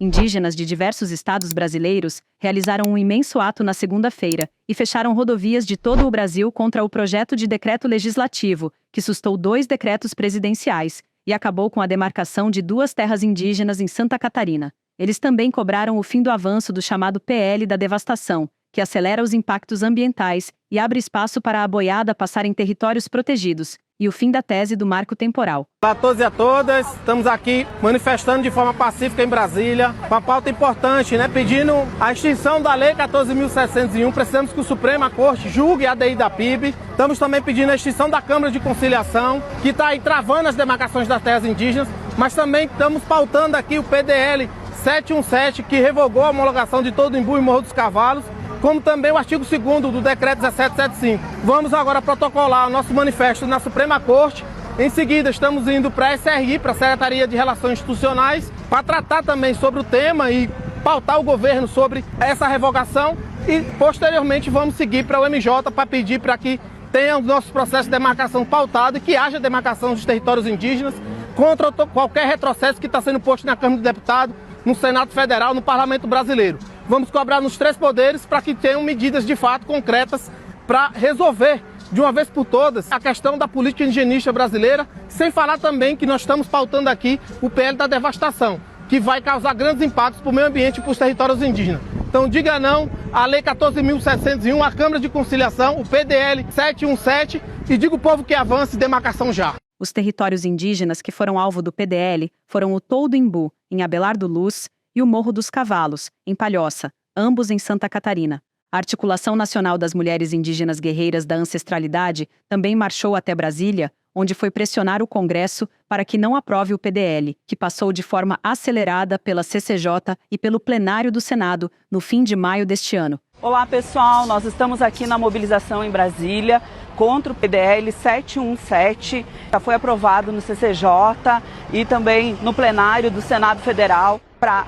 Indígenas de diversos estados brasileiros realizaram um imenso ato na segunda-feira e fecharam rodovias de todo o Brasil contra o projeto de decreto legislativo, que sustou 2 decretos presidenciais e acabou com a demarcação de 2 terras indígenas em Santa Catarina. Eles também cobraram o fim do avanço do chamado PL da devastação, que acelera os impactos ambientais e abre espaço para a boiada passar em territórios protegidos, e o fim da tese do marco temporal. Olá a todos e a todas, estamos aqui manifestando de forma pacífica em Brasília, uma pauta importante, pedindo a extinção da Lei 14.701, precisamos que o Suprema Corte julgue a ADI da PIB, estamos também pedindo a extinção da Câmara de Conciliação, que está aí travando as demarcações das terras indígenas, mas também estamos pautando aqui o PDL 717, que revogou a homologação de todo o Imbu e Morro dos Cavalos, como também o artigo 2º do decreto 1775. Vamos agora protocolar o nosso manifesto na Suprema Corte. Em seguida, estamos indo para a SRI, para a Secretaria de Relações Institucionais, para tratar também sobre o tema e pautar o governo sobre essa revogação. E, posteriormente, vamos seguir para o MJ para pedir para que tenha o nosso processo de demarcação pautado e que haja demarcação dos territórios indígenas contra qualquer retrocesso que está sendo posto na Câmara de Deputados, no Senado Federal, no Parlamento Brasileiro. Vamos cobrar nos 3 poderes para que tenham medidas de fato concretas para resolver de uma vez por todas a questão da política indigenista brasileira, sem falar também que nós estamos pautando aqui o PL da devastação, que vai causar grandes impactos para o meio ambiente e para os territórios indígenas. Então diga não à Lei 14.701, à Câmara de Conciliação, o PDL 717 e diga ao povo que avance demarcação já. Os territórios indígenas que foram alvo do PDL foram o Toldo Imbu, em Abelardo Luz, e o Morro dos Cavalos, em Palhoça, ambos em Santa Catarina. A Articulação Nacional das Mulheres Indígenas Guerreiras da Ancestralidade também marchou até Brasília, onde foi pressionar o Congresso para que não aprove o PDL, que passou de forma acelerada pela CCJ e pelo plenário do Senado no fim de maio deste ano. Olá pessoal, nós estamos aqui na mobilização em Brasília contra o PDL 717, já foi aprovado no CCJ e também no plenário do Senado Federal para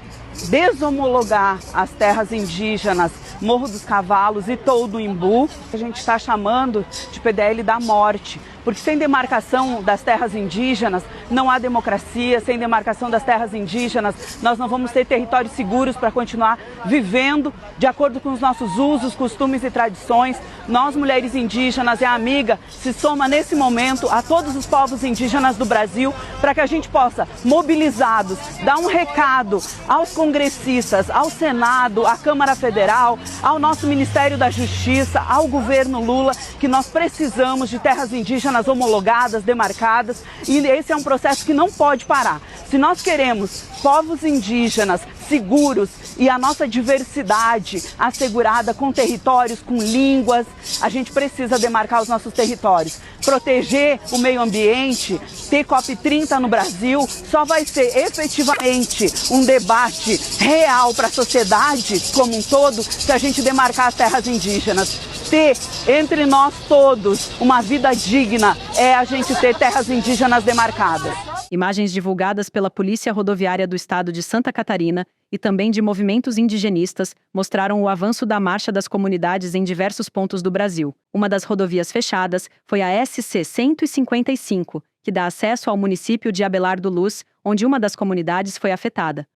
deshomologar as terras indígenas Morro dos Cavalos e Toldo Imbu. A gente está chamando de PDL da morte, porque sem demarcação das terras indígenas não há democracia, sem demarcação das terras indígenas nós não vamos ter territórios seguros para continuar vivendo de acordo com os nossos usos, costumes e tradições. Nós, mulheres indígenas e a Amiga, se soma nesse momento a todos os povos indígenas do Brasil para que a gente possa, mobilizados, dar um recado aos congressistas, ao Senado, à Câmara Federal, ao nosso Ministério da Justiça, ao governo Lula, que nós precisamos de terras indígenas homologadas, demarcadas, e esse é um processo que não pode parar. Se nós queremos povos indígenas seguros e a nossa diversidade assegurada com territórios, com línguas, a gente precisa demarcar os nossos territórios. Proteger o meio ambiente, ter COP30 no Brasil, só vai ser efetivamente um debate real para a sociedade como um todo se a gente demarcar as terras indígenas. Ter entre nós todos uma vida digna é a gente ter terras indígenas demarcadas. Imagens divulgadas pela Polícia Rodoviária do Estado de Santa Catarina e também de movimentos indigenistas mostraram o avanço da marcha das comunidades em diversos pontos do Brasil. Uma das rodovias fechadas foi a SC 155, que dá acesso ao município de Abelardo Luz, onde uma das comunidades foi afetada.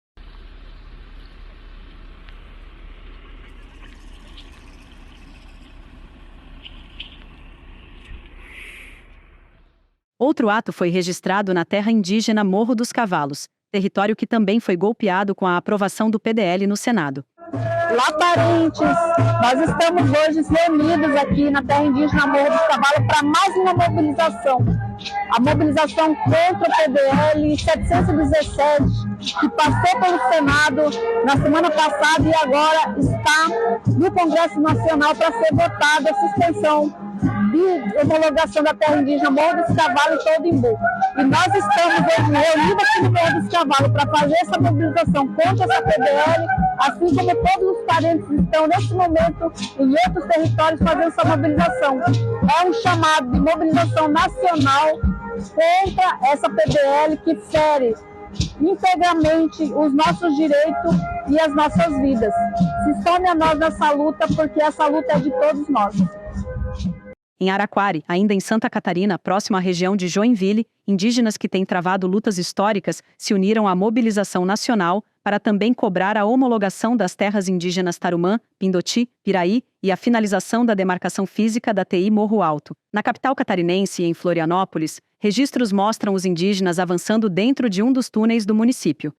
Outro ato foi registrado na terra indígena Morro dos Cavalos, território que também foi golpeado com a aprovação do PDL no Senado. Olá, parentes! Nós estamos hoje reunidos aqui na terra indígena Morro dos Cavalos para mais uma mobilização. A mobilização contra o PDL 717, que passou pelo Senado na semana passada e agora está no Congresso Nacional para ser votada a suspensão de homologação da terra indígena Morro dos Cavalos e Toldo Imbu. E nós estamos reunidos aqui no Morro dos Cavalos para fazer essa mobilização contra essa PDL, assim como todos os parentes estão nesse momento em outros territórios fazendo essa mobilização. É um chamado de mobilização nacional contra essa PDL que fere integralmente os nossos direitos e as nossas vidas. Se some a nós nessa luta, porque essa luta é de todos nós. Em Araquari, ainda em Santa Catarina, próximo à região de Joinville, indígenas que têm travado lutas históricas se uniram à mobilização nacional para também cobrar a homologação das terras indígenas Tarumã, Pindoti, Piraí e a finalização da demarcação física da TI Morro Alto. Na capital catarinense e em Florianópolis, registros mostram os indígenas avançando dentro de um dos túneis do município.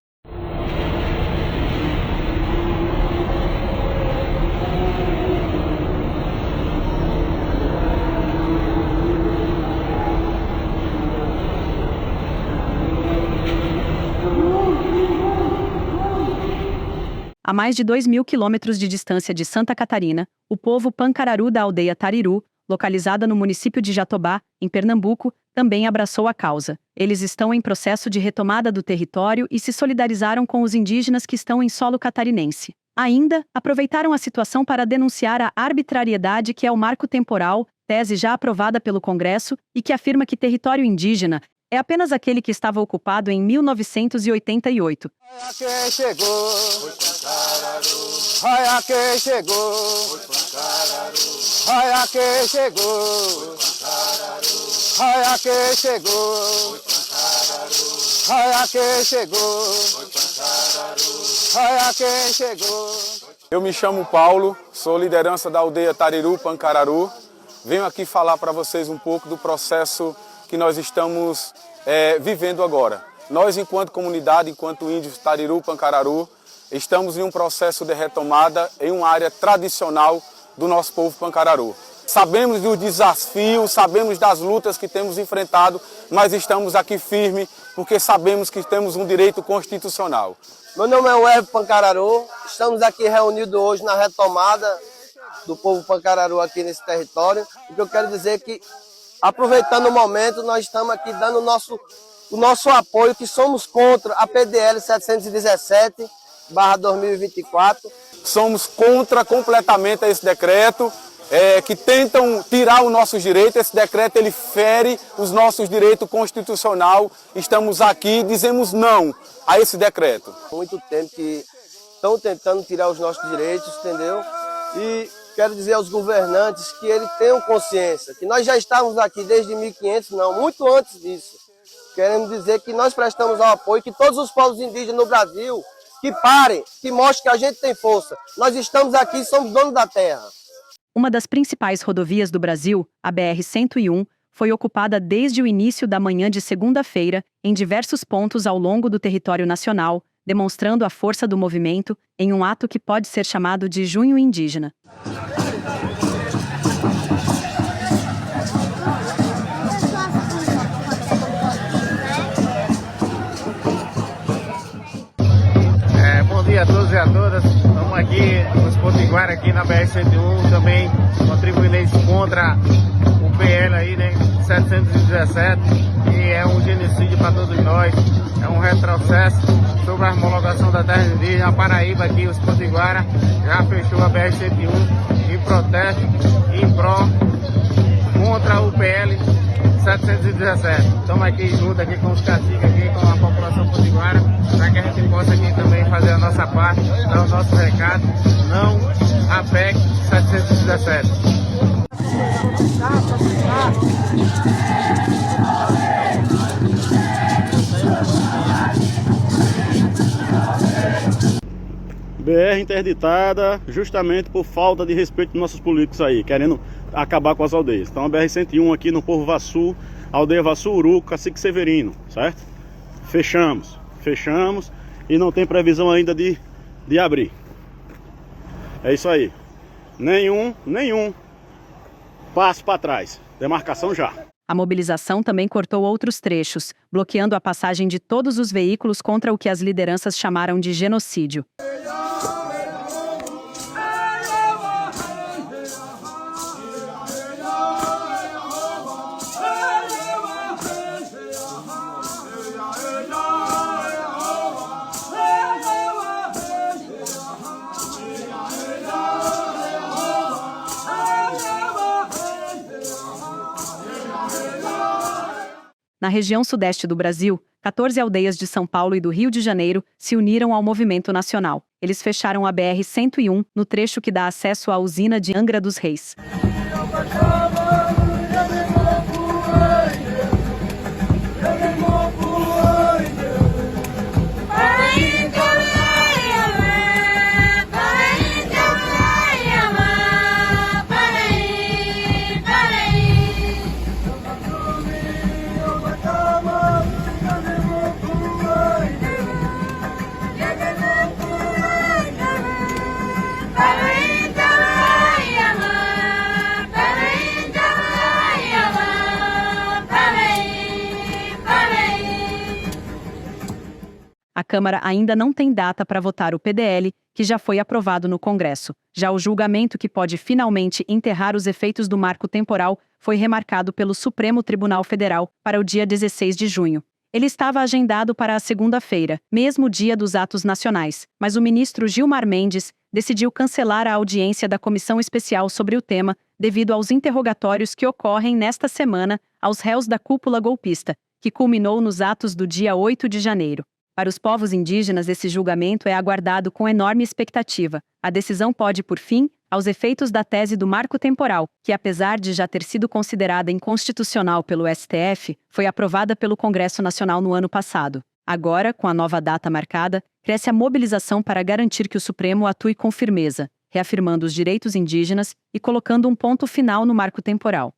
A mais de 2.000 quilômetros de distância de Santa Catarina, o povo pancararu da aldeia Tariru, localizada no município de Jatobá, em Pernambuco, também abraçou a causa. Eles estão em processo de retomada do território e se solidarizaram com os indígenas que estão em solo catarinense. Ainda, aproveitaram a situação para denunciar a arbitrariedade que é o marco temporal, tese já aprovada pelo Congresso, e que afirma que território indígena é apenas aquele que estava ocupado em 1988. Olha quem chegou, olha quem chegou, olha quem chegou, olha quem chegou, olha quem chegou, olha quem chegou. Eu me chamo Paulo, sou liderança da aldeia Tariru, Pancararu. Venho aqui falar para vocês um pouco do processo que nós estamos vivendo agora. Nós, enquanto comunidade, enquanto índios Tariru, Pancararu, estamos em um processo de retomada em uma área tradicional do nosso povo Pancararu. Sabemos dos desafios, sabemos das lutas que temos enfrentado, mas estamos aqui firmes porque sabemos que temos um direito constitucional. Meu nome é Web Pancararu, estamos aqui reunidos hoje na retomada do povo Pancararu aqui nesse território. O que eu quero dizer é que, aproveitando o momento, nós estamos aqui dando o nosso apoio, que somos contra a PDL 717/2024. Somos contra completamente esse decreto, que tentam tirar os nossos direitos. Esse decreto ele fere os nossos direitos constitucionais. Estamos aqui e dizemos não a esse decreto. Há muito tempo que estão tentando tirar os nossos direitos, entendeu? E quero dizer aos governantes que eles tenham consciência, que nós já estávamos aqui desde 1500, não, muito antes disso. Queremos dizer que nós prestamos ao apoio, que todos os povos indígenas no Brasil, que parem, que mostrem que a gente tem força. Nós estamos aqui e somos donos da terra. Uma das principais rodovias do Brasil, a BR-101, foi ocupada desde o início da manhã de segunda-feira, em diversos pontos ao longo do território nacional, demonstrando a força do movimento em um ato que pode ser chamado de Junho Indígena. Bom dia a todos e a todas. Estamos aqui nos Potiguara, aqui na BR-101, também contribuindo contra o PL aí, né, 717, que é um genocídio para todos nós, é um retrocesso sobre a homologação da terra indígena. A Paraíba aqui, os Potiguara, já fechou a BR-101 em protesto, em pró, contra o PL 717. Estamos aqui junto aqui com os caciques, aqui com a população potiguara, para que a gente possa aqui também fazer a nossa parte, dar o nosso recado, não a PEC 717. BR interditada justamente por falta de respeito dos nossos políticos aí, querendo acabar com as aldeias. Então a BR-101 aqui no Povo Vassu, aldeia Vassu Uruco, Cacique Severino, certo? Fechamos e não tem previsão ainda de abrir. É isso aí. Nenhum passo para trás. Demarcação já. A mobilização também cortou outros trechos, bloqueando a passagem de todos os veículos contra o que as lideranças chamaram de genocídio. Na região sudeste do Brasil, 14 aldeias de São Paulo e do Rio de Janeiro se uniram ao movimento nacional. Eles fecharam a BR-101 no trecho que dá acesso à usina de Angra dos Reis. Câmara ainda não tem data para votar o PDL, que já foi aprovado no Congresso. Já o julgamento que pode finalmente enterrar os efeitos do marco temporal foi remarcado pelo Supremo Tribunal Federal para o dia 16 de junho. Ele estava agendado para a segunda-feira, mesmo dia dos atos nacionais, mas o ministro Gilmar Mendes decidiu cancelar a audiência da comissão especial sobre o tema devido aos interrogatórios que ocorrem nesta semana aos réus da cúpula golpista, que culminou nos atos do dia 8 de janeiro. Para os povos indígenas, esse julgamento é aguardado com enorme expectativa. A decisão pode, por fim, aos efeitos da tese do marco temporal, que apesar de já ter sido considerada inconstitucional pelo STF, foi aprovada pelo Congresso Nacional no ano passado. Agora, com a nova data marcada, cresce a mobilização para garantir que o Supremo atue com firmeza, reafirmando os direitos indígenas e colocando um ponto final no marco temporal.